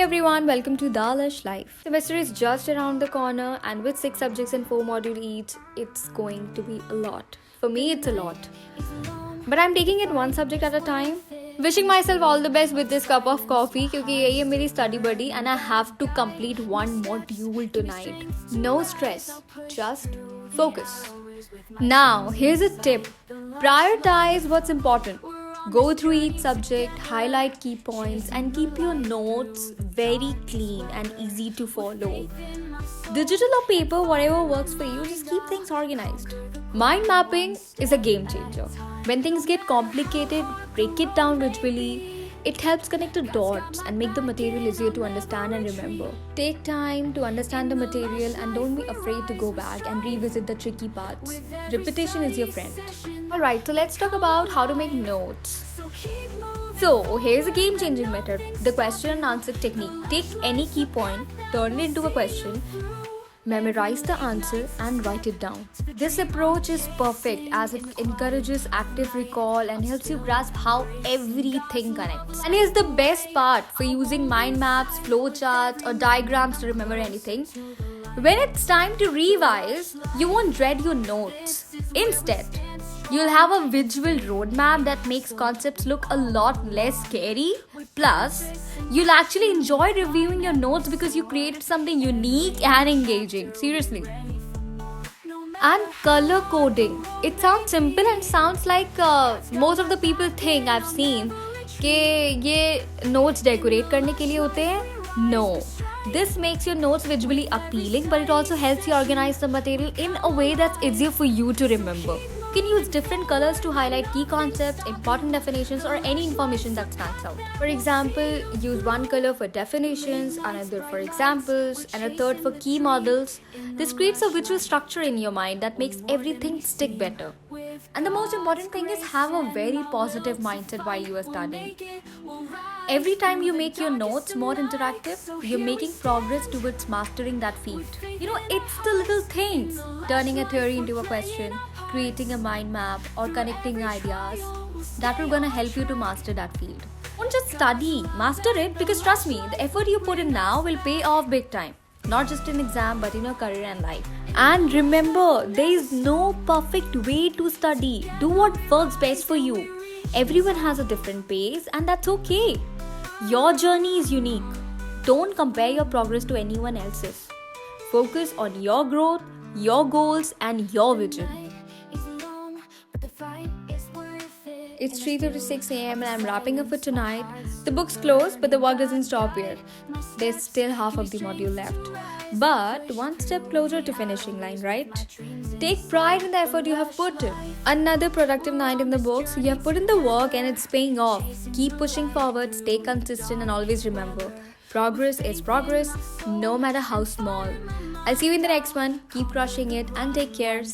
everyone, welcome to The Lush Life. Semester is just around the corner, and with 6 subjects and 4 modules each, it's going to be a lot. For me, it's a lot. But I'm taking it one subject at a time. Wishing myself all the best with this cup of coffee because this is my study buddy and I have to complete one module tonight. No stress, just focus. Now, here's a tip. Prioritize what's important. Go through each subject, highlight key points, and keep your notes very clean and easy to follow. Digital or paper, whatever works for you, just keep things organized. Mind mapping is a game changer. When things get complicated, break it down visually. It helps connect the dots and make the material easier to understand and remember. Take time to understand the material and don't be afraid to go back and revisit the tricky parts. Repetition is your friend. Alright, so let's talk about how to make notes. So, here's a game-changing method, the question and answer technique. Take any key point, turn it into a question, memorize the answer and write it down. This approach is perfect as it encourages active recall and helps you grasp how everything connects. And here's the best part for using mind maps, flowcharts or diagrams to remember anything. When it's time to revise, you won't dread your notes. Instead, you'll have a visual roadmap that makes concepts look a lot less scary. Plus, you'll actually enjoy reviewing your notes because you created something unique and engaging. Seriously. And color coding. It sounds simple and sounds like most of the people think I've seen कि ये notes decorate करने के लिए होते हैं. No. This makes your notes visually appealing, but it also helps you organize the material in a way that's easier for you to remember. You can use different colors to highlight key concepts, important definitions, or any information that stands out. For example, use one color for definitions, another for examples, and a third for key models. This creates a visual structure in your mind that makes everything stick better. And the most important thing is have a very positive mindset while you are studying. Every time you make your notes more interactive, you're making progress towards mastering that field. It's the little things, turning a theory into a question, creating a mind map, or connecting ideas that are gonna help you to master that field. Don't just study, master it, because trust me, the effort you put in now will pay off big time. Not just in exam, but in your career and life. And remember, there is no perfect way to study. Do what works best for you. Everyone has a different pace, and that's okay. Your journey is unique. Don't compare your progress to anyone else's. Focus on your growth, your goals, and your vision. It's 3:56 a.m. and I'm wrapping up for tonight. The book's closed, but the work doesn't stop here. There's still half of the module left. But one step closer to finishing line, right? Take pride in the effort you have put in. Another productive night in the books. You have put in the work and it's paying off. Keep pushing forward, stay consistent, and always remember, progress is progress, no matter how small. I'll see you in the next one. Keep crushing it and take care.